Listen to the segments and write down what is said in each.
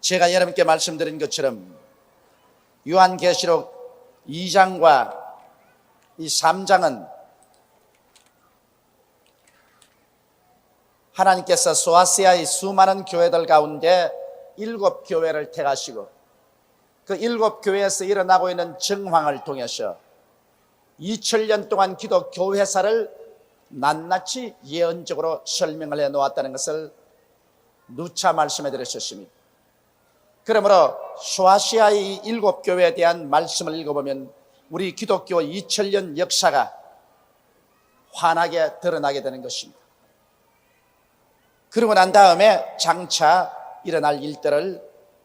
제가 여러분께 말씀드린 것처럼 요한계시록 2장과 이 3장은 하나님께서 소아시아의 수많은 교회들 가운데 7교회를 택하시고 그 7교회에서 일어나고 있는 정황을 통해서 2000년 동안 기독 교회사를 낱낱이 예언적으로 설명을 해놓았다는 것을 누차 말씀해 드렸습니다. 그러므로 소아시아의 7교회에 대한 말씀을 읽어보면 우리 기독교 2000년 역사가 환하게 드러나게 되는 것입니다. 그러고 난 다음에 장차 일어날 일들을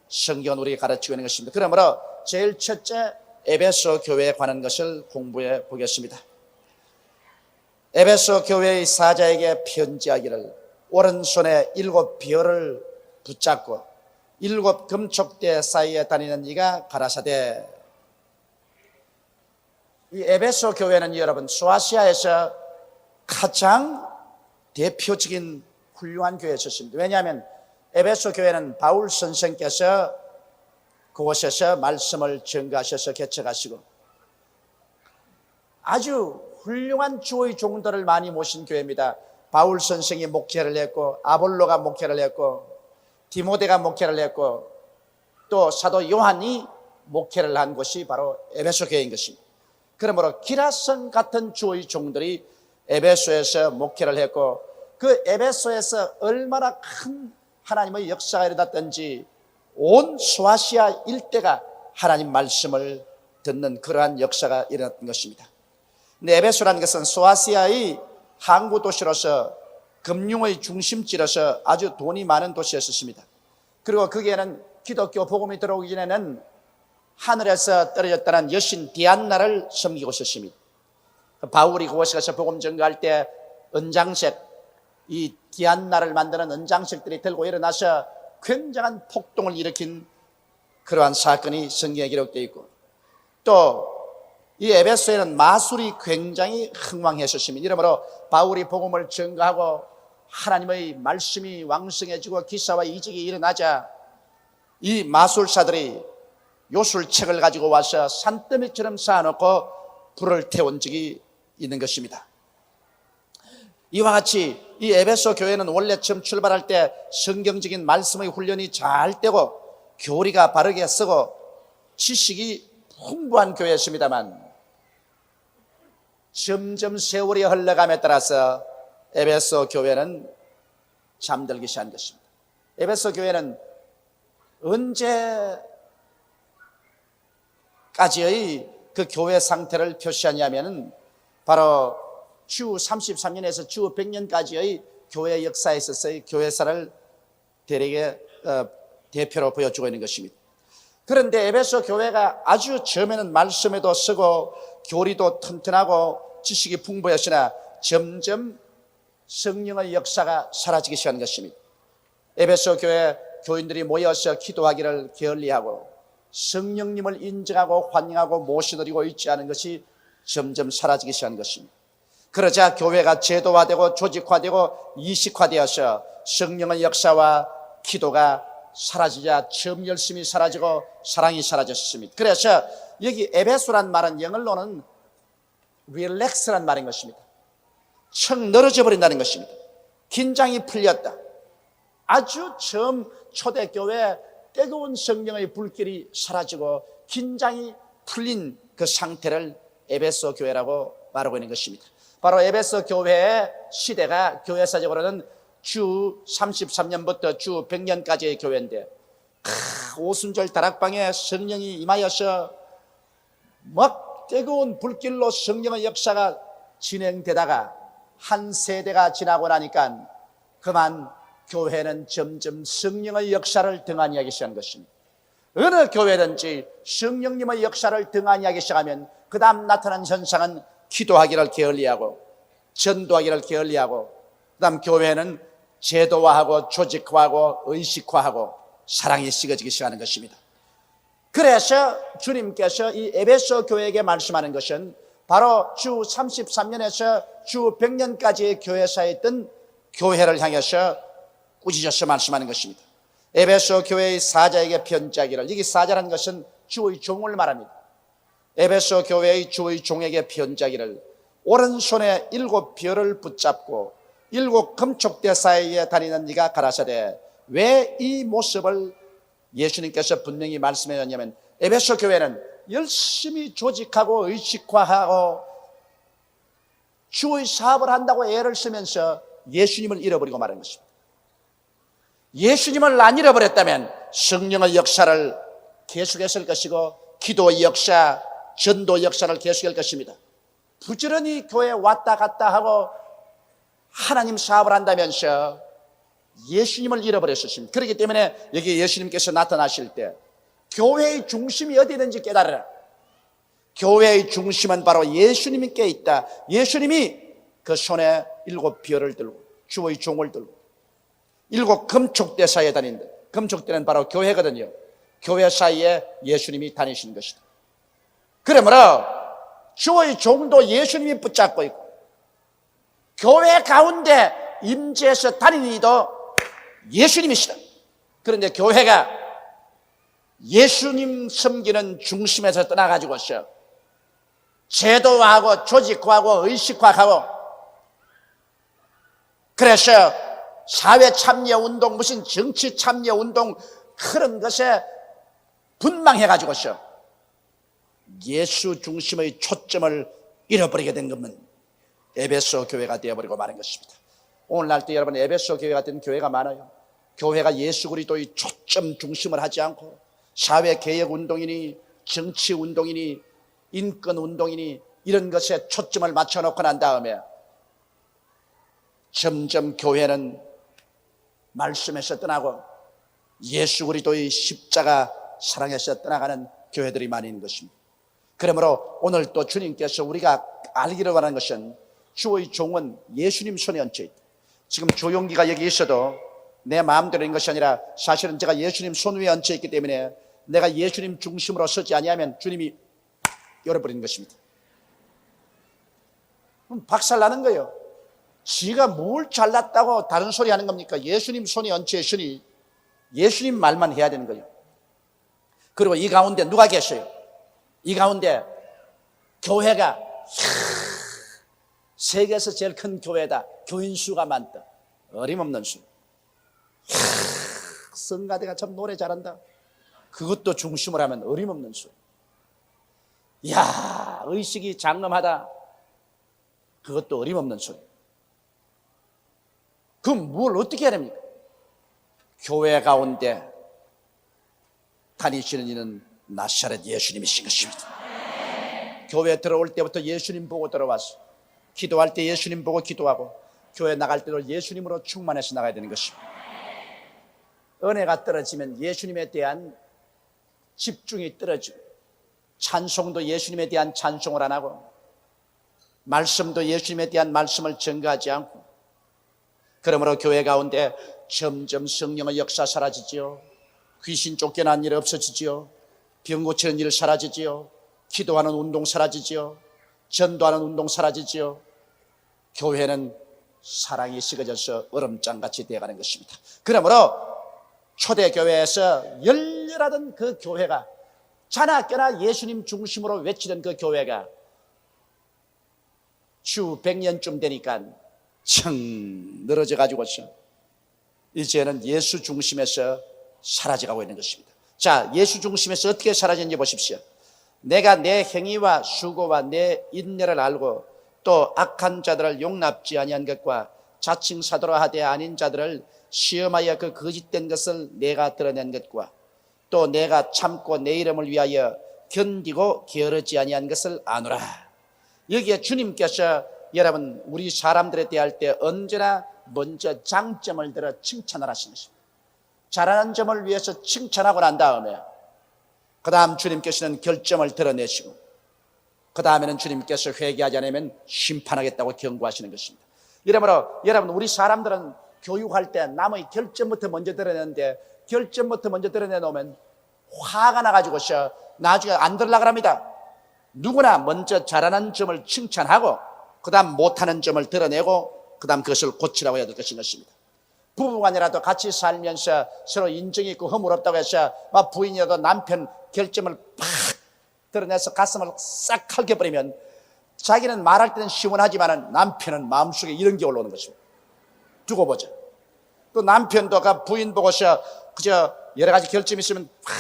성경은 우리에게 가르치고 있는 것입니다. 그러므로 제일 첫째 에베소 교회에 관한 것을 공부해 보겠습니다. 에베소 교회의 사자에게 편지하기를 오른손에 7별을 붙잡고 7 금촉대 사이에 다니는 네가 가라사대. 이 에베소 교회는 여러분 소아시아에서 가장 대표적인 훌륭한 교회였습니다. 왜냐하면 에베소 교회는 바울 선생께서 그곳에서 말씀을 전가하셔서 개척하시고 아주 훌륭한 주의 종들을 많이 모신 교회입니다. 바울 선생이 목회를 했고 아볼로가 목회를 했고 디모데가 목회를 했고 또 사도 요한이 목회를 한 곳이 바로 에베소 교회인 것입니다. 그러므로 기라성 같은 주의 종들이 에베소에서 목회를 했고 그 에베소에서 얼마나 큰 하나님의 역사가 일어났던지 온 소아시아 일대가 하나님 말씀을 듣는 그러한 역사가 일어났던 것입니다. 근데 에베소라는 것은 소아시아의 항구 도시로서 금융의 중심지로서 아주 돈이 많은 도시였습니다. 그리고 거기에는 기독교 복음이 들어오기 전에는 하늘에서 떨어졌다는 여신 디안나를 섬기고 있었습니다. 바울이 그곳에 가서 복음 전가할 때 은장색, 이 디안나를 만드는 은장색들이 들고 일어나서 굉장한 폭동을 일으킨 그러한 사건이 성경에 기록되어 있고 또 이 에베소에는 마술이 굉장히 흥왕했었습니다. 이러므로 바울이 복음을 전가하고 하나님의 말씀이 왕성해지고 기사와 이직이 일어나자 이 마술사들이 요술책을 가지고 와서 산더미처럼 쌓아놓고 불을 태운 적이 있는 것입니다. 이와 같이 이 에베소 교회는 원래 처음 출발할 때 성경적인 말씀의 훈련이 잘 되고 교리가 바르게 쓰고 지식이 풍부한 교회였습니다만 점점 세월이 흘러감에 따라서 에베소 교회는 잠들기 시작한 것입니다. 에베소 교회는 언제까지의 그 교회 상태를 표시하냐면 바로 주 33년에서 주 100년까지의 교회 역사에 있어서의 교회사를 대략의 대표로 보여주고 있는 것입니다. 그런데 에베소 교회가 아주 처음에는 말씀에도 쓰고 교리도 튼튼하고 지식이 풍부했으나 점점 성령의 역사가 사라지기 시작한 것입니다. 에베소 교회 교인들이 모여서 기도하기를 게을리하고 성령님을 인정하고 환영하고 모셔드리고 있지 않은 것이 점점 사라지기 시작한 것입니다. 그러자 교회가 제도화되고 조직화되고 이식화되어서 성령의 역사와 기도가 사라지자 처음 열심히 사라지고 사랑이 사라졌습니다. 그래서 여기 에베소란 말은 영어로는 relax란 말인 것입니다. 척 늘어져 버린다는 것입니다. 긴장이 풀렸다. 아주 처음 초대교회 뜨거운 성령의 불길이 사라지고 긴장이 풀린 그 상태를 에베소 교회라고 말하고 있는 것입니다. 바로 에베소 교회의 시대가 교회사적으로는 주 33년부터 주 100년까지의 교회인데 오순절 다락방에 성령이 임하여서 막 뜨거운 불길로 성령의 역사가 진행되다가 한 세대가 지나고 나니까 그만 교회는 점점 성령의 역사를 등한히 하기 시작한 것입니다. 어느 교회든지 성령님의 역사를 등한히 하기 시작하면 그 다음 나타난 현상은 기도하기를 게을리하고 전도하기를 게을리하고 그 다음 교회는 제도화하고 조직화하고 의식화하고 사랑이 식어지기 시작하는 것입니다. 그래서 주님께서 이 에베소 교회에게 말씀하는 것은 바로 주 33년에서 주 100년까지의 교회사에 있던 교회를 향해서 꾸짖어서 말씀하는 것입니다. 에베소 교회의 사자에게 편지하기를, 이게 사자라는 것은 주의 종을 말합니다. 에베소 교회의 주의 종에게 편지하기를, 오른손에 7 별을 붙잡고 7 금촉대 사이에 다니는 네가 가라사대. 왜 이 모습을 예수님께서 분명히 말씀하셨냐면, 에베소 교회는 열심히 조직하고 의식화하고 주의 사업을 한다고 애를 쓰면서 예수님을 잃어버리고 말한 것입니다. 예수님을 안 잃어버렸다면 성령의 역사를 계속했을 것이고 기도의 역사, 전도 역사를 계속할 것입니다. 부지런히 교회에 왔다 갔다 하고 하나님 사업을 한다면서 예수님을 잃어버렸습니다. 그렇기 때문에 여기 예수님께서 나타나실 때 교회의 중심이 어디에 있는지 깨달으라. 교회의 중심은 바로 예수님께 있다. 예수님이 그 손에 7 별을 들고 주의 종을 들고 7 금촉대 사이에 다닌다. 금촉대는 바로 교회거든요. 교회 사이에 예수님이 다니시는 것이다. 그러므로 주의 종도 예수님이 붙잡고 있고 교회 가운데 임재해서 다니는 이도 예수님이시다. 그런데 교회가 예수님 섬기는 중심에서 떠나가지고서 제도화하고 조직화하고 의식화하고, 그래서 사회 참여 운동, 무슨 정치 참여 운동, 그런 것에 분망해가지고서 예수 중심의 초점을 잃어버리게 된 것은 에베소 교회가 되어버리고 마는 것입니다. 오늘날 때 여러분, 에베소 교회 같은 교회가 많아요. 교회가 예수 그리스도의 초점 중심을 하지 않고 사회 개혁 운동이니 정치 운동이니 인권 운동이니 이런 것에 초점을 맞춰놓고 난 다음에 점점 교회는 말씀에서 떠나고 예수 그리스도의 십자가 사랑에서 떠나가는 교회들이 많이 있는 것입니다. 그러므로 오늘 또 주님께서 우리가 알기를 원하는 것은 주의 종은 예수님 손에 얹혀 있다. 지금 조용기가 여기 있어도 내 마음대로 있는 것이 아니라 사실은 제가 예수님 손 위에 얹혀 있기 때문에 내가 예수님 중심으로 서지 아니하면 주님이 열어버리는 것입니다. 그럼 박살나는 거예요. 지가 뭘 잘났다고 다른 소리 하는 겁니까? 예수님 손에 얹혀 있으니 예수님 말만 해야 되는 거예요. 그리고 이 가운데 누가 계셔요? 이 가운데 교회가 세계에서 제일 큰 교회다, 교인 수가 많다, 어림없는 수. 성가대가 참 노래 잘한다, 그것도 중심을 하면 어림없는 수. 이야, 의식이 장엄하다, 그것도 어림없는 소리. 그럼 뭘 어떻게 해야 됩니까? 교회 가운데 다니시는 이는 나사렛 예수님이신 것입니다. 교회 들어올 때부터 예수님 보고 들어와서 기도할 때 예수님 보고 기도하고 교회 나갈 때도 예수님으로 충만해서 나가야 되는 것입니다. 은혜가 떨어지면 예수님에 대한 집중이 떨어지고 찬송도 예수님에 대한 찬송을 안 하고 말씀도 예수님에 대한 말씀을 전가하지 않고, 그러므로 교회 가운데 점점 성령의 역사 사라지지요. 귀신 쫓겨난 일 없어지지요. 병 고치는 일 사라지지요. 기도하는 운동 사라지지요. 전도하는 운동 사라지지요. 교회는 사랑이 식어져서 얼음장같이 되어가는 것입니다. 그러므로 초대교회에서 열렬하던 그 교회가, 자나깨나 예수님 중심으로 외치던 그 교회가 주 100년쯤 되니까 청 늘어져 가지고서 이제는 예수 중심에서 사라져가고 있는 것입니다. 자, 예수 중심에서 어떻게 사라졌는지 보십시오. 내가 내 행위와 수고와 내 인내를 알고 또 악한 자들을 용납지 아니한 것과 자칭 사도라 하되 아닌 자들을 시험하여 그 거짓된 것을 내가 드러낸 것과 또 내가 참고 내 이름을 위하여 견디고 게으르지 아니한 것을 아노라. 여기에 주님께서 여러분 우리 사람들에 대할 때 언제나 먼저 장점을 들어 칭찬을 하시는 것입니다. 잘하는 점을 위해서 칭찬하고 난 다음에 그 다음 주님께서는 결점을 드러내시고 그 다음에는 주님께서 회개하지 않으면 심판하겠다고 경고하시는 것입니다. 이러므로 여러분 우리 사람들은 교육할 때 남의 결점부터 먼저 드러내는데, 결점부터 먼저 드러내놓으면 화가 나가지고서 나중에 안 들으려고 합니다. 누구나 먼저 잘하는 점을 칭찬하고 그 다음 못하는 점을 드러내고 그 다음 그것을 고치라고 해야 될 것인 것입니다. 부부간이라도 같이 살면서 서로 인정이 있고 허물없다고 해서 막 부인이라도 남편 결점을 팍 드러내서 가슴을 싹 핥아버리면 자기는 말할 때는 시원하지만 남편은 마음속에 이런 게 올라오는 것입니다. 두고 보자. 또 남편도 부인 보고서 그저 여러 가지 결점이 있으면 팍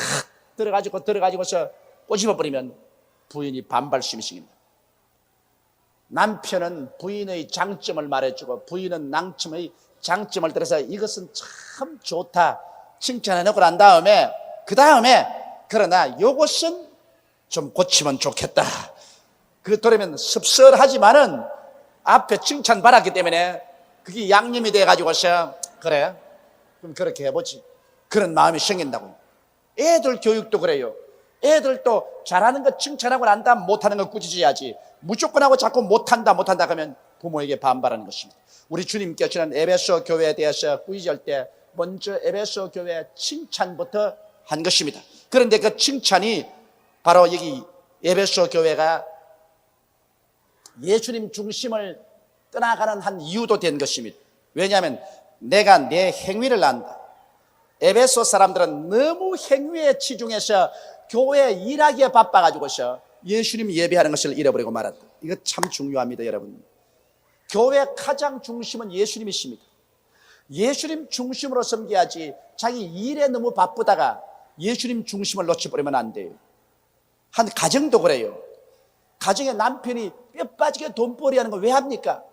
들어가지고서 꼬집어버리면 부인이 반발심이 생깁니다. 남편은 부인의 장점을 말해주고 부인은 남편의 장점을 들어서 이것은 참 좋다 칭찬해놓고 난 다음에 그러나 이것은 좀 고치면 좋겠다. 그러면 씁쓸하지만은 앞에 칭찬받았기 때문에 그게 양념이 돼가지고서 그래 그럼 그렇게 해보지 그런 마음이 생긴다고. 애들 교육도 그래요. 애들도 잘하는 거 칭찬하고 난 다음 못하는 거 꾸짖어야지 무조건 하고 자꾸 못한다 그러면 부모에게 반발하는 것입니다. 우리 주님께서는 에베소 교회에 대해서 꾸짖을 때 먼저 에베소 교회 칭찬부터 한 것입니다. 그런데 그 칭찬이 바로 여기 에베소 교회가 예수님 중심을 떠나가는 한 이유도 된 것입니다. 왜냐하면 내가 내 행위를 안다. 에베소 사람들은 너무 행위에 치중해서 교회 일하기에 바빠가지고서 예수님 예배하는 것을 잃어버리고 말았다. 이거 참 중요합니다, 여러분. 교회 가장 중심은 예수님이십니다. 예수님 중심으로 섬겨야지 자기 일에 너무 바쁘다가 예수님 중심을 놓쳐버리면 안 돼요. 한 가정도 그래요. 가정에 남편이 뼈 빠지게 돈벌이 하는 걸 왜 합니까?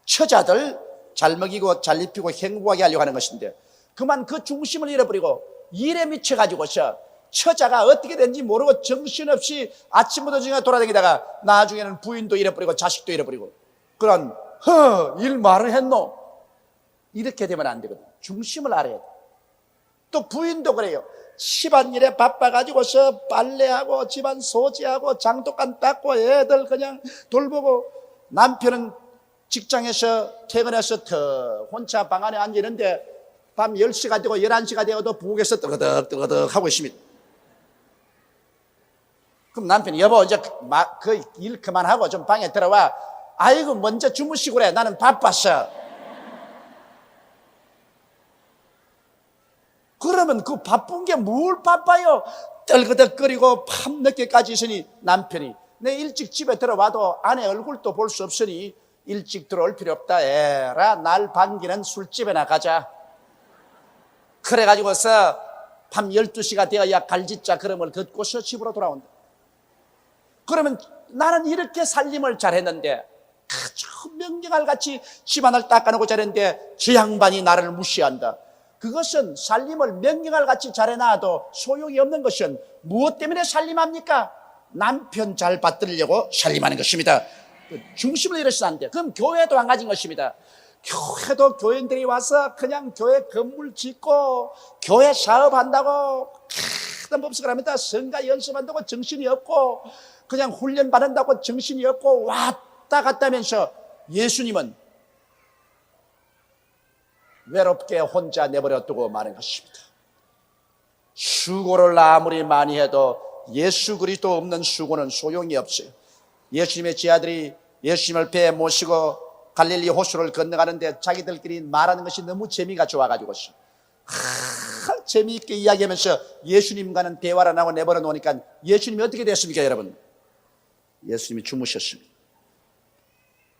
처자들 잘 먹이고 잘 입히고 행복하게 하려고 하는 것인데 그만 그 중심을 잃어버리고 일에 미쳐가지고서 처자가 어떻게 된지 모르고 정신없이 아침부터 저녁에 돌아다니다가 나중에는 부인도 잃어버리고 자식도 잃어버리고 그런 일 말을 했노? 이렇게 되면 안 되거든. 중심을 알아야 돼. 또 부인도 그래요. 집안일에 바빠가지고서 빨래하고 집안 소지하고 장독간 닦고 애들 그냥 돌보고 남편은 직장에서 퇴근해서 더 혼자 방 안에 앉아있는데 밤 10시가 되고 11시가 되어도 부엌에서 뜨거덕 하고 있습니다. 그럼 남편이 여보 이제 그 일 그만하고 좀 방에 들어와. 아이고 먼저 주무시고 그래. 나는 바빴어. 그러면 그 바쁜 게 뭘 바빠요? 떨그덕거리고 밤늦게까지 있으니 남편이 내 일찍 집에 들어와도 아내 얼굴도 볼 수 없으니 일찍 들어올 필요 없다. 에라 날 반기는 술집에나 가자. 그래가지고서 밤 12시가 되어야 갈짓자 걸음을 걷고서 집으로 돌아온다. 그러면 나는 이렇게 살림을 잘했는데 아주 명령할 같이 집안을 닦아놓고 잘했는데 저 양반이 나를 무시한다. 그것은 살림을 명령할 같이 잘해놔도 소용이 없는 것은 무엇 때문에 살림합니까? 남편 잘 받들려고 살림하는 것입니다. 중심을 잃으시면 안 돼요. 그럼 교회도 안 가진 것입니다. 교회도 교인들이 와서 그냥 교회 건물 짓고 교회 사업한다고 하던 법석을 합니다. 성가 연습한다고 정신이 없고 그냥 훈련 받는다고 정신이 없고 왔다 갔다 하면서 예수님은 외롭게 혼자 내버려 두고 마는 것입니다. 수고를 아무리 많이 해도 예수 그리스도 없는 수고는 소용이 없어요. 예수님의 제자들이 예수님을 배에 모시고 갈릴리 호수를 건너가는데 자기들끼리 말하는 것이 너무 재미가 좋아가지고 재미있게 이야기하면서 예수님과는 대화를 안 하고 내버려 놓으니까 예수님이 어떻게 됐습니까, 여러분? 예수님이 주무셨습니다.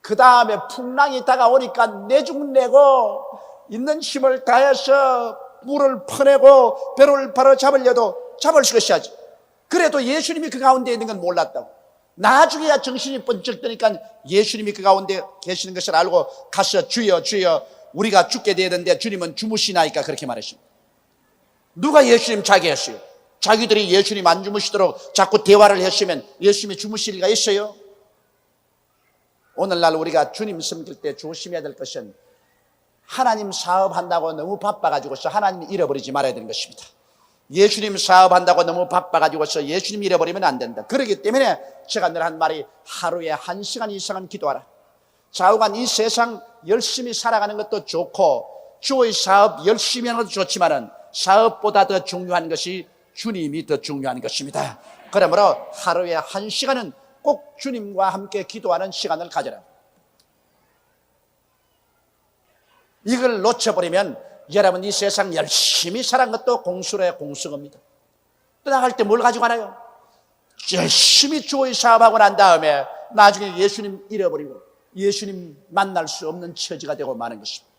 그 다음에 풍랑이 다가오니까 내죽내고 있는 힘을 다해서 물을 퍼내고 배를 바로 잡으려도 잡을 수 있어야지. 그래도 예수님이 그 가운데 있는 건 몰랐다고. 나중에야 정신이 번쩍 뜨니까 예수님이 그 가운데 계시는 것을 알고 가서 주여 주여 우리가 죽게 되는데 주님은 주무시나이까 그렇게 말했습니다. 누가 예수님 자게 했어요? 자기들이 예수님 안 주무시도록 자꾸 대화를 했으면 예수님이 주무실 리가 있어요? 오늘날 우리가 주님 섬길 때 조심해야 될 것은 하나님 사업한다고 너무 바빠가지고서 하나님 잃어버리지 말아야 되는 것입니다. 예수님 사업한다고 너무 바빠가지고서 예수님 잃어버리면 안 된다. 그렇기 때문에 제가 늘 한 말이 하루에 1시간 이상은 기도하라. 좌우간 이 세상 열심히 살아가는 것도 좋고 주의 사업 열심히 하는 것도 좋지만은 사업보다 더 중요한 것이 주님이 더 중요한 것입니다. 그러므로 하루에 1시간은 꼭 주님과 함께 기도하는 시간을 가져라. 이걸 놓쳐버리면 여러분 이 세상 열심히 살은 것도 공수로야 공수겁니다. 떠나갈 때 뭘 가지고 가나요? 열심히 주의 사업하고 난 다음에 나중에 예수님 잃어버리고 예수님 만날 수 없는 처지가 되고 마는 것입니다.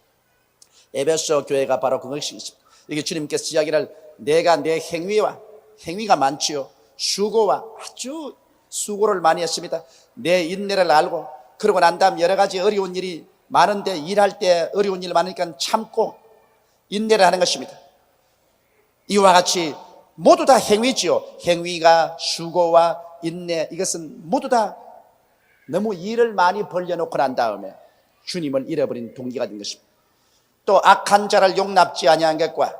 에베소 교회가 바로 그것이 있습니다. 이게 주님께서 이야기를 내가 내 행위가 많지요. 수고와 아주 수고를 많이 했습니다. 내 인내를 알고 그러고 난 다음 여러 가지 어려운 일이 많은데 일할 때 어려운 일 많으니까 참고 인내를 하는 것입니다. 이와 같이 모두 다 행위지요. 행위가 수고와 인내 이것은 모두 다 너무 일을 많이 벌려놓고 난 다음에 주님을 잃어버린 동기가 된 것입니다. 또 악한 자를 용납지 아니한 것과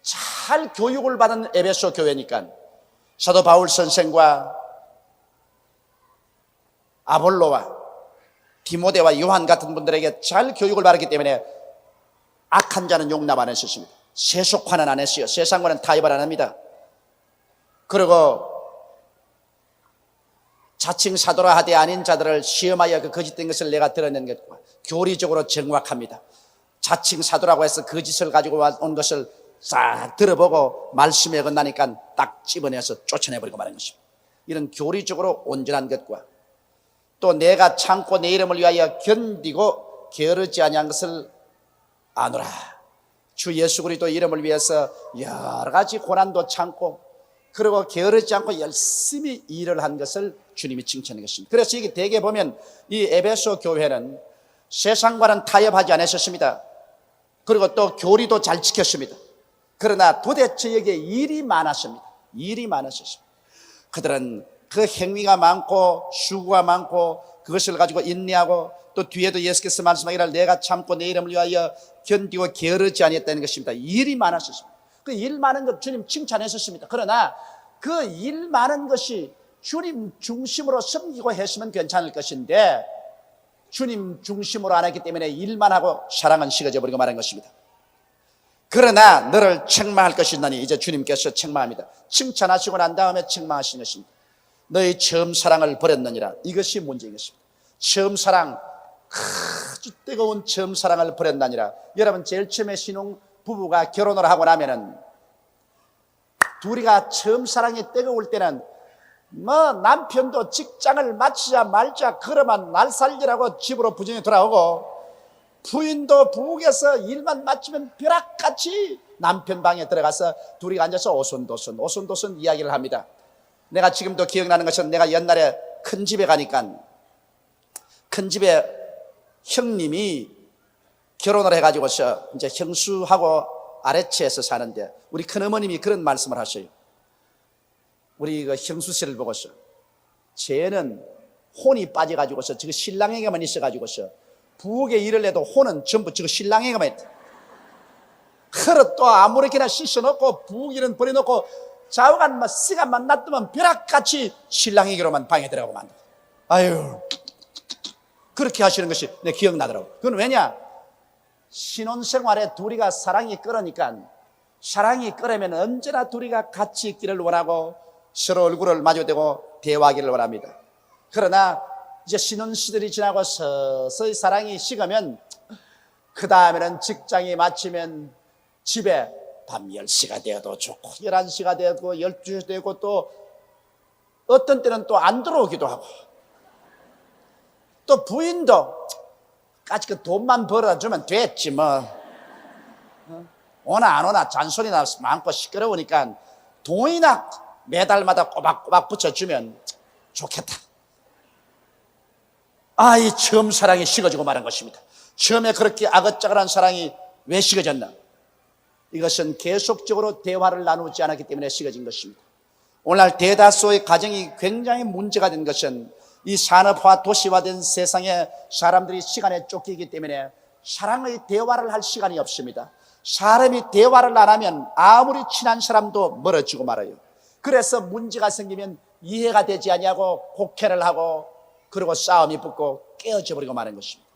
잘 교육을 받은 에베소 교회니까 사도 바울 선생과 아볼로와 디모데와 요한 같은 분들에게 잘 교육을 받았기 때문에 악한 자는 용납 안 했었습니다. 세속화는 안 했어요. 세상과는 타협을 안 합니다. 그리고 자칭 사도라 하되 아닌 자들을 시험하여 그 거짓된 것을 내가 드러낸 것과 교리적으로 정확합니다. 자칭 사도라고 해서 거짓을 가지고 온 것을 싹 들어보고 말씀에 건나니까 딱 집어내서 쫓아내버리고 마는 것입니다. 이런 교리적으로 온전한 것과 또 내가 참고 내 이름을 위하여 견디고 게으르지 아니한 것을 아노라. 주 예수 그리스도 이름을 위해서 여러 가지 고난도 참고 그리고 게으르지 않고 열심히 일을 한 것을 주님이 칭찬한 것입니다. 그래서 이게 대개 보면 이 에베소 교회는 세상과는 타협하지 않으셨습니다. 그리고 또 교리도 잘 지켰습니다. 그러나 도대체 여기에 일이 많았습니다. 일이 많았습니다. 그들은 그 행위가 많고 수고가 많고 그것을 가지고 인내하고 또 뒤에도 예수께서 말씀하기를 내가 참고 내 이름을 위하여 견디고 게으르지 아니했다는 것입니다. 일이 많았습니다. 그 일 많은 것 주님 칭찬했었습니다. 그러나 그 일 많은 것이 주님 중심으로 섬기고 했으면 괜찮을 것인데 주님 중심으로 안 했기 때문에 일만 하고 사랑은 식어져 버리고 말한 것입니다. 그러나 너를 책망할 것이나니 이제 주님께서 책망합니다. 칭찬하시고 난 다음에 책망하시는 것입니다. 너희 처음 사랑을 버렸느니라. 이것이 문제인 것입니다. 처음 사랑, 아주 뜨거운 처음 사랑을 버렸느니라. 여러분 제일 처음에 신혼 부부가 결혼을 하고 나면은 둘이가 처음 사랑이 뜨거울 때는 뭐 남편도 직장을 마치자 말자 그러면 날 살리라고 집으로 부정히 돌아오고 부인도 부엌에서 일만 마치면 벼락같이 남편 방에 들어가서 둘이 앉아서 오손도손 이야기를 합니다. 내가 지금도 기억나는 것은 내가 옛날에 큰 집에 가니까 큰 집에 형님이 결혼을 해가지고서 이제 형수하고 아래채에서 사는데 우리 큰어머님이 그런 말씀을 하셔요. 우리 그 형수 씨를 보고서 쟤는 혼이 빠져가지고서 지금 신랑에게만 있어가지고서 부엌에 일을 해도 혼은 전부 지금 신랑에게만 있다. 그릇 또 아무렇게나 씻어놓고 부엌 일은 버려놓고 좌우간 시간만 놔두면 벼락같이 신랑에게로만 방에 들어가고 만다. 아유 그렇게 하시는 것이 내 기억나더라고. 그건 왜냐? 신혼생활에 둘이가 사랑이 끓으니까 사랑이 끓으면 언제나 둘이가 같이 있기를 원하고 서로 얼굴을 마주대고 대화하기를 원합니다. 그러나 이제 신혼시절이 지나고 서서히 사랑이 식으면 그 다음에는 직장이 마치면 집에 밤 10시가 되어도 좋고 11시가 되고 12시가 되고 또 어떤 때는 또 안 들어오기도 하고 또 부인도 까짓 그 돈만 벌어주면 됐지 뭐 오나 안 오나 잔소리나 많고 시끄러우니까 돈이나 매달마다 꼬박꼬박 붙여주면 좋겠다. 이 처음 사랑이 식어지고 말한 것입니다. 처음에 그렇게 아긋자글한 사랑이 왜 식어졌나? 이것은 계속적으로 대화를 나누지 않았기 때문에 식어진 것입니다. 오늘날 대다수의 가정이 굉장히 문제가 된 것은 이 산업화 도시화된 세상에 사람들이 시간에 쫓기기 때문에 사랑의 대화를 할 시간이 없습니다. 사람이 대화를 안 하면 아무리 친한 사람도 멀어지고 말아요. 그래서 문제가 생기면 이해가 되지 아니하고 곡해를 하고 그리고 싸움이 붙고 깨어져 버리고 마는 것입니다.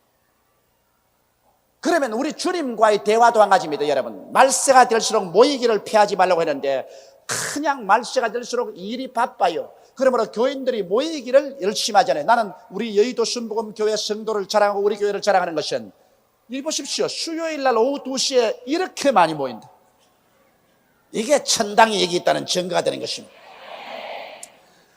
그러면 우리 주님과의 대화도 한 가지입니다. 여러분 말세가 될수록 모이기를 피하지 말라고 했는데 그냥 말세가 될수록 일이 바빠요. 그러므로 교인들이 모이기를 열심히 하잖아요. 나는 우리 여의도 순복음 교회 성도를 자랑하고 우리 교회를 자랑하는 것은 이 보십시오. 수요일 날 오후 2시에 이렇게 많이 모인다. 이게 천당이 여기 있다는 증거가 되는 것입니다.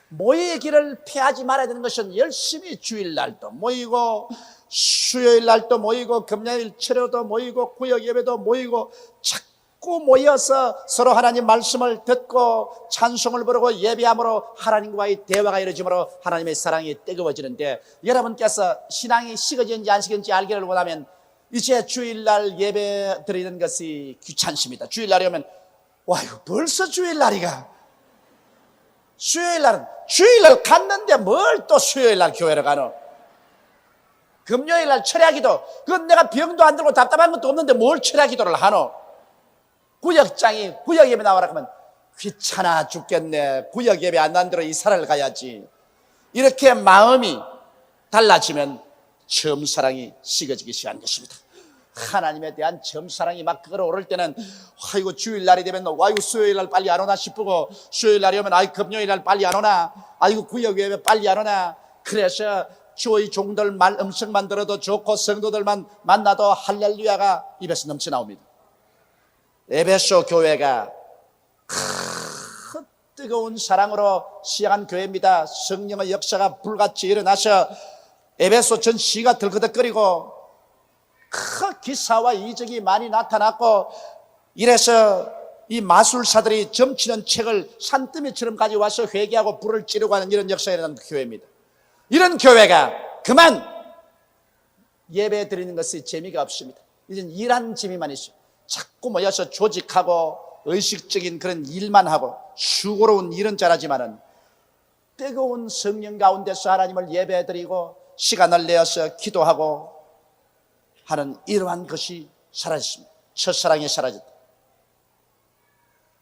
모의의 길을 피하지 말아야 되는 것은 열심히 주일날도 모이고 수요일날도 모이고 금요일 철야도 모이고 구역 예배도 모이고 자꾸 모여서 서로 하나님 말씀을 듣고 찬송을 부르고 예배함으로 하나님과의 대화가 이루어지므로 하나님의 사랑이 뜨거워지는데, 여러분께서 신앙이 식어지는지 안 식어지는지 알기를 원하면 이제 주일날 예배 드리는 것이 귀찮습니다. 주일날이 오면 와, 이거 벌써 주일날이가. 주일날 갔는데 뭘 또 수요일날 교회를 가노? 금요일날 철야기도, 그건 내가 병도 안 들고 답답한 것도 없는데 뭘 철야기도를 하노? 구역장이 구역 예배 나와라 하면 귀찮아 죽겠네. 구역 예배 안 난 대로 이사를 가야지. 이렇게 마음이 달라지면 처음 사랑이 식어지기 시작한 것입니다. 하나님에 대한 처음 사랑이 막 끌어오를 때는 아이고 주일날이 되면 아이고 수요일날 빨리 안 오나 싶고, 수요일날이 오면 아이고 금요일날 빨리 안 오나, 아이고 구역 예배 빨리 안 오나. 그래서 주의 종들 말 음성만 들어도 좋고 성도들만 만나도 할렐루야가 입에서 넘쳐 나옵니다. 에베소 교회가 뜨거운 사랑으로 시작한 교회입니다. 성령의 역사가 불같이 일어나서 에베소 전 시가 들그덕거리고 큰 기사와 이적이 많이 나타났고, 이래서 이 마술사들이 점치는 책을 산더미처럼 가져와서 회개하고 불을 찌르고 하는 이런 역사가 일어난 교회입니다. 이런 교회가 그만 예배 드리는 것이 재미가 없습니다. 이젠 일하는 재미만 있어요. 자꾸 모여서 조직하고 의식적인 그런 일만 하고 수고로운 일은 잘하지만은 뜨거운 성령 가운데서 하나님을 예배 드리고 시간을 내어서 기도하고 하는 이러한 것이 사라졌습니다. 첫사랑이 사라졌다.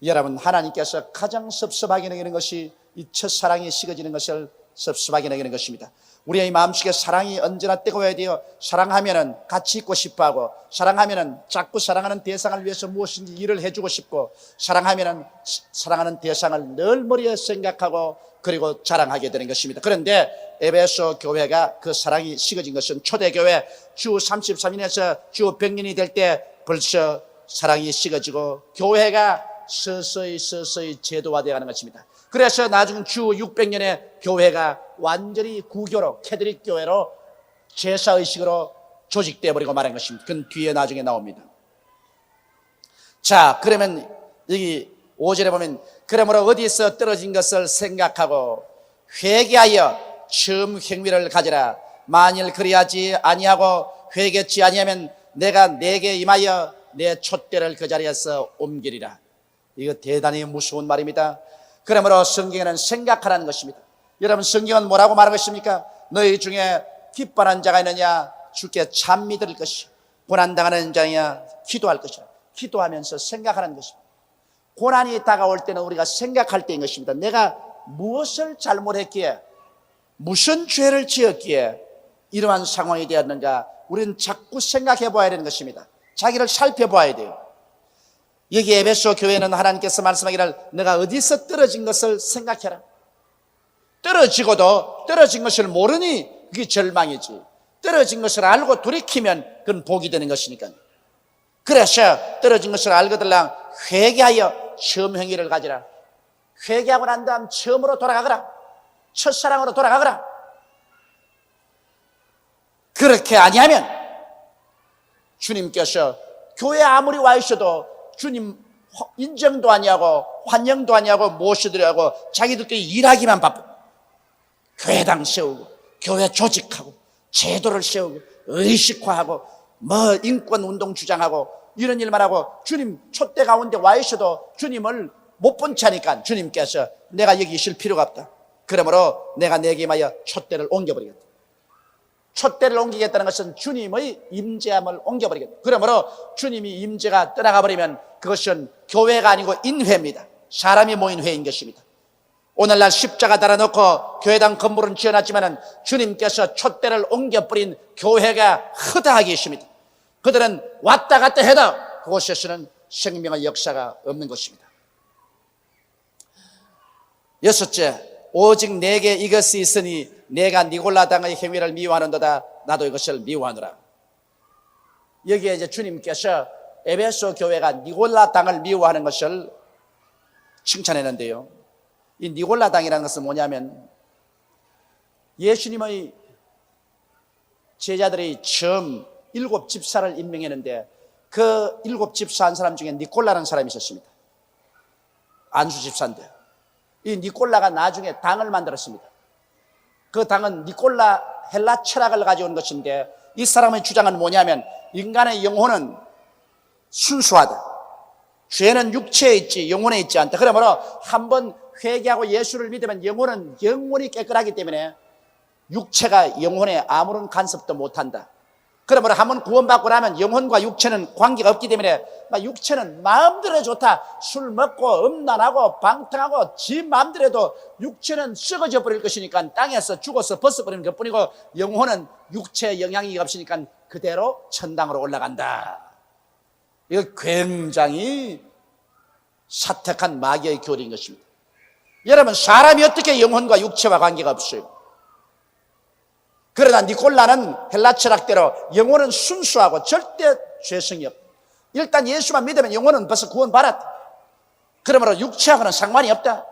여러분, 하나님께서 가장 섭섭하게 여기는 것이 이 첫사랑이 식어지는 것을 섭섭하게 여기는 것입니다. 우리의 마음속에 사랑이 언제나 뜨거워야 돼요. 사랑하면은 같이 있고 싶어하고, 사랑하면은 자꾸 사랑하는 대상을 위해서 무엇인지 일을 해주고 싶고, 사랑하면은 사랑하는 대상을 늘 머리에 생각하고 그리고 자랑하게 되는 것입니다. 그런데 에베소 교회가 그 사랑이 식어진 것은 초대교회 주 33년에서 주 100년이 될 때 벌써 사랑이 식어지고 교회가 서서히 제도화되어 가는 것입니다. 그래서 나중 주 600년에 교회가 완전히 구교로, 캐톨릭 교회로 제사의식으로 조직되어 버리고 말한 것입니다. 그건 뒤에 나중에 나옵니다. 자, 그러면 여기 5절에 보면 그러므로 어디서 떨어진 것을 생각하고 회개하여 처음 행위를 가지라. 만일 그리하지 아니하고 회개치 아니하면 내가 내게 임하여 내 촛대를 그 자리에서 옮기리라. 이거 대단히 무서운 말입니다. 그러므로 성경에는 생각하라는 것입니다. 여러분, 성경은 뭐라고 말하고 있습니까? 너희 중에 기뻐하는 자가 있느냐? 주께 참 믿을 것이. 고난당하는 자냐? 기도할 것이라. 기도하면서 생각하는 것입니다. 고난이 다가올 때는 우리가 생각할 때인 것입니다. 내가 무엇을 잘못했기에, 무슨 죄를 지었기에 이러한 상황이 되었는가? 우리는 자꾸 생각해 봐야 되는 것입니다. 자기를 살펴봐야 돼요. 여기 에베소 교회는 하나님께서 말씀하기를 내가 어디서 떨어진 것을 생각해라. 떨어지고도 떨어진 것을 모르니 그게 절망이지, 떨어진 것을 알고 돌이키면 그건 복이 되는 것이니까요. 그래서 떨어진 것을 알거들랑 회개하여 처음 행위를 가지라. 회개하고 난 다음 처음으로 돌아가거라. 첫사랑으로 돌아가거라. 그렇게 아니하면 주님께서 교회 아무리 와 있어도 주님 인정도 아니하고 환영도 아니하고 모셔드리고 자기들끼리 일하기만 바쁘고, 교회당 세우고 교회 조직하고 제도를 세우고 의식화하고 뭐 인권운동 주장하고 이런 일만 하고 주님 촛대 가운데 와 있어도 주님을 못 본 차니까 주님께서 내가 여기 있을 필요가 없다. 그러므로 내가 내게 임하여 촛대를 옮겨버리겠다. 촛대를 옮기겠다는 것은 주님의 임재함을 옮겨버리겠다. 그러므로 주님이 임재가 떠나가 버리면 그것은 교회가 아니고 인회입니다. 사람이 모인 회인 것입니다. 오늘날 십자가 달아놓고 교회당 건물은 지어놨지만 주님께서 촛대를 옮겨버린 교회가 허다하게 있습니다. 그들은 왔다 갔다 해도 그곳에서는 생명의 역사가 없는 것입니다. 여섯째, 오직 내게 이것이 있으니 내가 니골라당의 행위를 미워하는도다. 나도 이것을 미워하노라. 여기에 이제 주님께서 에베소 교회가 니골라 당을 미워하는 것을 칭찬했는데요. 이 니골라 당이라는 것은 뭐냐면 예수님의 제자들이 처음 7 집사를 임명했는데 그 7 집사 한 사람 중에 니골라라는 사람이 있었습니다. 안수 집사인데 이 니골라가 나중에 당을 만들었습니다. 그 당은 니골라 헬라 철학을 가져온 것인데 이 사람의 주장은 뭐냐면 인간의 영혼은 순수하다. 죄는 육체에 있지 영혼에 있지 않다. 그러므로 한번 회개하고 예수를 믿으면 영혼은 영원히 깨끗하기 때문에 육체가 영혼에 아무런 간섭도 못한다. 그러므로 한번 구원받고 나면 영혼과 육체는 관계가 없기 때문에 육체는 마음대로 좋다. 술 먹고 음란하고 방탕하고 지 마음대로 해도 육체는 썩어져 버릴 것이니까 땅에서 죽어서 벗어버리는 것뿐이고 영혼은 육체에 영향이 없으니까 그대로 천당으로 올라간다. 이거 굉장히 사택한 마귀의 교리인 것입니다. 여러분, 사람이 어떻게 영혼과 육체와 관계가 없어요? 그러나 니콜라는 헬라 철학대로 영혼은 순수하고 절대 죄성이 없다. 일단 예수만 믿으면 영혼은 벌써 구원받았다. 그러므로 육체하고는 상관이 없다.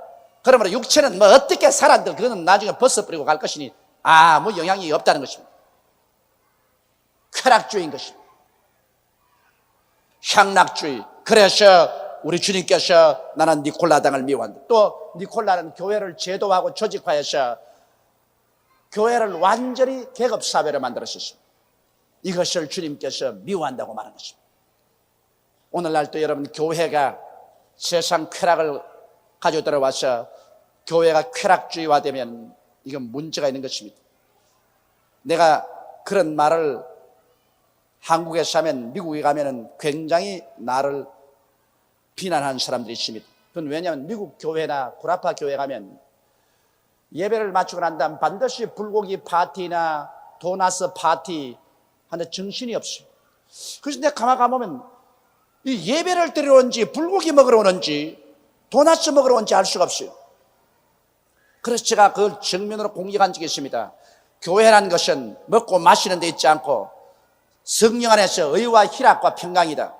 그러므로 육체는 뭐 어떻게 살았든 그거는 나중에 벗어버리고 갈 것이니 아무 영향이 없다는 것입니다. 쾌락주의인 것입니다. 향락주의. 그래서 우리 주님께서 나는 니콜라 당을 미워한다. 또 니콜라는 교회를 제도화하고 조직화해서 교회를 완전히 계급사회로 만들었습니다. 이것을 주님께서 미워한다고 말하는 것입니다. 오늘날 또 여러분, 교회가 세상 쾌락을 가지고 들어와서 교회가 쾌락주의화되면 이건 문제가 있는 것입니다. 내가 그런 말을 한국에서 하면 미국에 가면 굉장히 나를 비난하는 사람들이 있습니다. 그건 왜냐하면 미국 교회나 구라파 교회 가면 예배를 마치고 난 다음 반드시 불고기 파티나 도나스 파티 하는데 정신이 없어요. 그래서 내가 가만 가보면 이 예배를 드리러 온지 불고기 먹으러 오는지 도나스 먹으러 온지 알 수가 없어요. 그래서 제가 그걸 정면으로 공격한 적이 있습니다. 교회라는 것은 먹고 마시는 데 있지 않고 성령 안에서 의와 희락과 평강이다.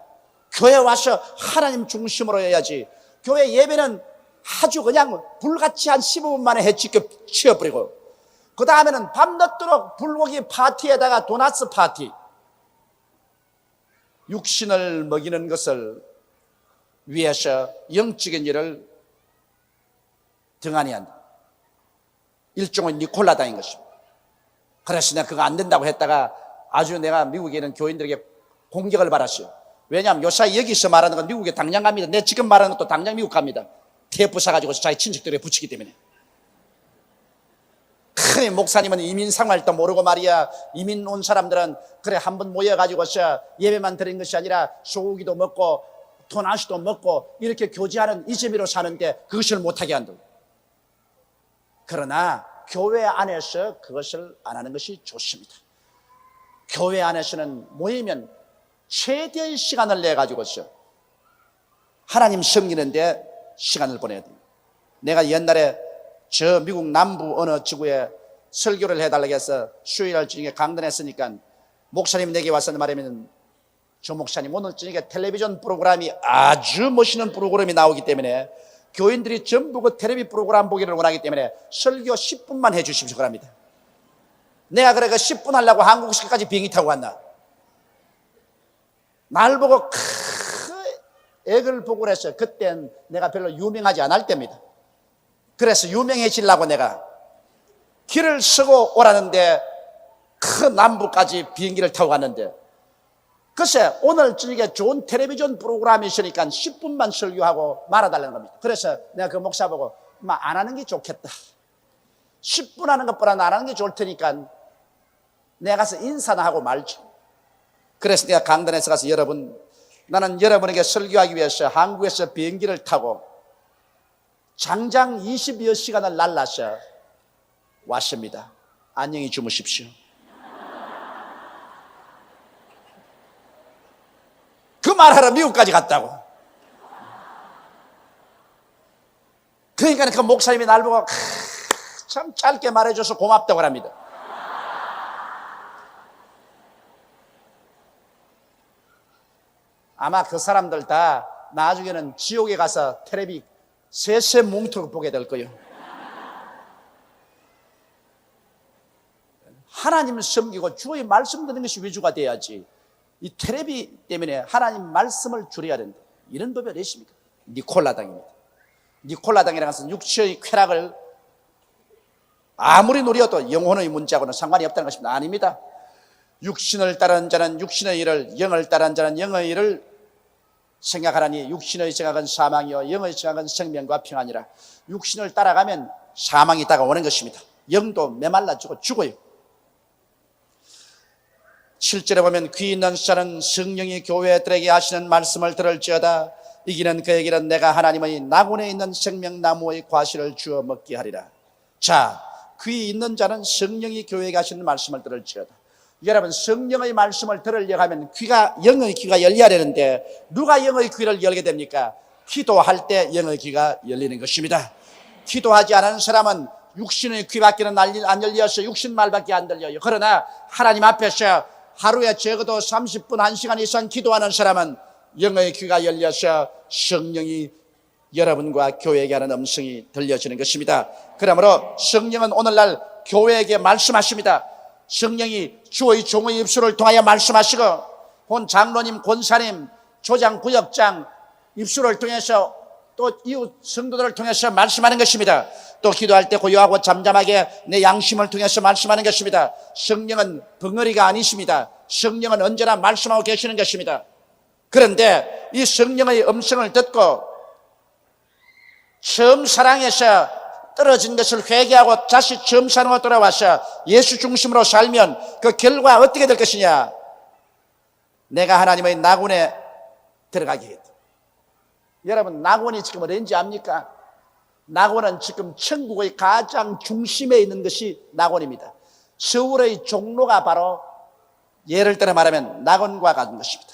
교회 와서 하나님 중심으로 해야지. 교회 예배는 아주 그냥 불같이 한 15분 만에 치워버리고 그 다음에는 밤늦도록 불고기 파티에다가 도나스 파티, 육신을 먹이는 것을 위해서 영적인 일을 등한히 한다. 일종의 니콜라당인 것입니다. 그래서 내가 그거 안 된다고 했다가 아주 내가 미국에 있는 교인들에게 공격을 받았어요. 왜냐하면 요사이 여기서 말하는 건 미국에 당장 갑니다. 내 지금 말하는 것도 당장 미국 갑니다. 테이프 사가지고 자기 친척들에게 붙이기 때문에. 그래, 목사님은 이민 생활도 모르고 말이야. 이민 온 사람들은 그래 한번 모여가지고서 예배만 드린 것이 아니라 소고기도 먹고 도나스도 먹고 이렇게 교제하는 이 재미로 사는데 그것을 못하게 한다고. 그러나 교회 안에서 그것을 안 하는 것이 좋습니다. 교회 안에서는 모이면 최대의 시간을 내가지고서 하나님 섬기는데 시간을 보내야 됩니다. 내가 옛날에 저 미국 남부 어느 지구에 설교를 해달라고 해서 수요일 저녁에 강단했으니까 목사님 내게 와서 말하면 저 목사님 오늘 저녁에 텔레비전 프로그램이 아주 멋있는 프로그램이 나오기 때문에 교인들이 전부 그 텔레비 프로그램 보기를 원하기 때문에 설교 10분만 해 주십시오 그럽니다. 내가 그래 그 10분 하려고 한국시까지 비행기 타고 갔나. 날 보고 액을 보고 그랬어요. 그땐 내가 별로 유명하지 않을 때입니다. 그래서 유명해지려고 내가 길을 쓰고 오라는데 그 남부까지 비행기를 타고 갔는데 글쎄 오늘 저녁에 좋은 텔레비전 프로그램이 있으니까 10분만 설교하고 말아달라는 겁니다. 그래서 내가 그 목사 보고 안 하는 게 좋겠다. 10분 하는 것보다 안 하는 게 좋을 테니까 내가 가서 인사나 하고 말죠. 그래서 내가 강단에서 가서 여러분, 나는 여러분에게 설교하기 위해서 한국에서 비행기를 타고 장장 20여 시간을 날라서 왔습니다. 안녕히 주무십시오. 그 말하러 미국까지 갔다고. 그러니까 그 목사님이 날 보고 참 짧게 말해줘서 고맙다고 합니다. 아마 그 사람들 다 나중에는 지옥에 가서 텔레비 세세 뭉툭 보게 될 거예요. 하나님을 섬기고 주의 말씀 듣는 것이 위주가 돼야지, 이 텔레비 때문에 하나님 말씀을 줄여야 된다. 이런 법이 어디 있습니까? 니콜라당입니다. 니콜라당이라는 것은 육체의 쾌락을 아무리 누려도 영혼의 문제하고는 상관이 없다는 것입니다. 아닙니다. 육신을 따르는 자는 육신의 일을, 영을 따르는 자는 영의 일을 생각하라니 육신의 생각은 사망이요 영의 생각은 생명과 평안이라. 육신을 따라가면 사망이 다가오는 것입니다. 영도 메말라지고 죽어요. 실제로 보면 귀 있는 자는 성령이 교회들에게 하시는 말씀을 들을지어다. 이기는 그에게는 내가 하나님의 낙원에 있는 생명나무의 과실을 주어 먹게 하리라. 자, 귀 있는 자는 성령이 교회에게 하시는 말씀을 들을지어다. 여러분, 성령의 말씀을 들으려고 하면 영의 귀가 열려야 되는데 누가 영의 귀를 열게 됩니까? 기도할 때 영의 귀가 열리는 것입니다. 기도하지 않은 사람은 육신의 귀밖에는 안 열려서 육신 말밖에 안 들려요. 그러나 하나님 앞에서 하루에 적어도 30분, 1시간 이상 기도하는 사람은 영의 귀가 열려서 성령이 여러분과 교회에게 하는 음성이 들려지는 것입니다. 그러므로 성령은 오늘날 교회에게 말씀하십니다. 성령이 주의 종의 입술을 통하여 말씀하시고 본 장로님, 권사님, 조장, 구역장 입술을 통해서 또 이웃 성도들을 통해서 말씀하는 것입니다. 또 기도할 때 고요하고 잠잠하게 내 양심을 통해서 말씀하는 것입니다. 성령은 벙어리가 아니십니다. 성령은 언제나 말씀하고 계시는 것입니다. 그런데 이 성령의 음성을 듣고 처음 사랑에서 떨어진 것을 회개하고 다시 처음 사랑으로 돌아와서 예수 중심으로 살면 그 결과 어떻게 될 것이냐? 내가 하나님의 낙원에 들어가게 했다. 여러분, 낙원이 지금 어딘지 압니까? 낙원은 지금 천국의 가장 중심에 있는 것이 낙원입니다. 서울의 종로가 바로 예를 들어 말하면 낙원과 같은 것입니다.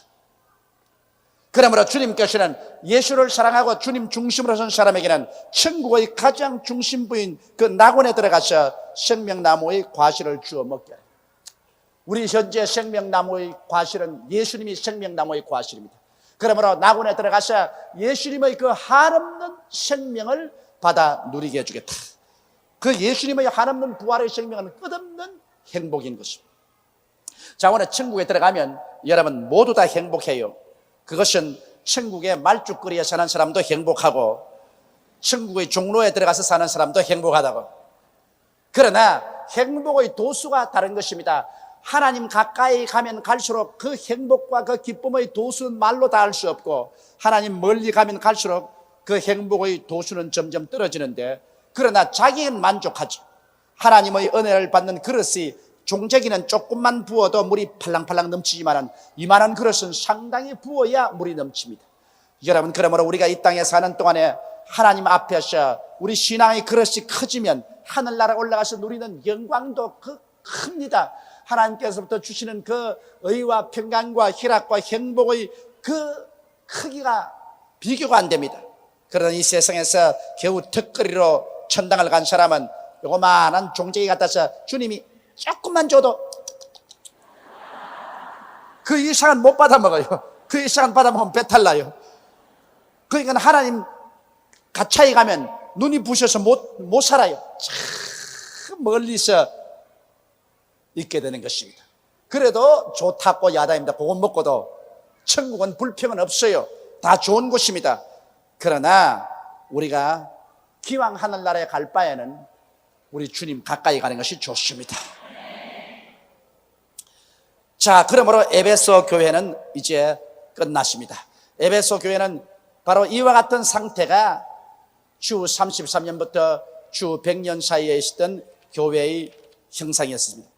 그러므로 주님께서는 예수를 사랑하고 주님 중심으로 선 사람에게는 천국의 가장 중심부인 그 낙원에 들어가서 생명나무의 과실을 주어 먹게 합니다. 우리 현재 생명나무의 과실은 예수님이 생명나무의 과실입니다. 그러므로 낙원에 들어가서 예수님의 그 한없는 생명을 받아 누리게 해주겠다. 그 예수님의 한없는 부활의 생명은 끝없는 행복인 것입니다. 자, 오늘 천국에 들어가면 여러분 모두 다 행복해요. 그것은 천국의 말죽거리에 사는 사람도 행복하고 천국의 종로에 들어가서 사는 사람도 행복하다고. 그러나 행복의 도수가 다른 것입니다. 하나님 가까이 가면 갈수록 그 행복과 그 기쁨의 도수는 말로 다 할 수 없고 하나님 멀리 가면 갈수록 그 행복의 도수는 점점 떨어지는데, 그러나 자기는 만족하죠. 하나님의 은혜를 받는 그릇이 종재기는 조금만 부어도 물이 팔랑팔랑 넘치지만 이만한 그릇은 상당히 부어야 물이 넘칩니다. 여러분, 그러므로 우리가 이 땅에 사는 동안에 하나님 앞에서 우리 신앙의 그릇이 커지면 하늘나라 올라가서 누리는 영광도 큽니다. 하나님께서부터 주시는 그 의와 평강과 희락과 행복의 그 크기가 비교가 안 됩니다. 그러나 이 세상에서 겨우 턱걸이로 천당을 간 사람은 요만한 종재기 갖다서 주님이 조금만 줘도 그 이상은 못 받아 먹어요. 그 이상은 받아 먹으면 배탈 나요. 그러니까 하나님 가차에 가면 눈이 부셔서 못 살아요. 참 멀리서 있게 되는 것입니다. 그래도 좋다고 야단입니다. 그거 먹고도 천국은 불평은 없어요. 다 좋은 곳입니다. 그러나 우리가 기왕 하늘나라에 갈 바에는 우리 주님 가까이 가는 것이 좋습니다. 자, 그러므로 에베소 교회는 이제 끝났습니다. 에베소 교회는 바로 이와 같은 상태가 주 33년부터 주 100년 사이에 있었던 교회의 형상이었습니다.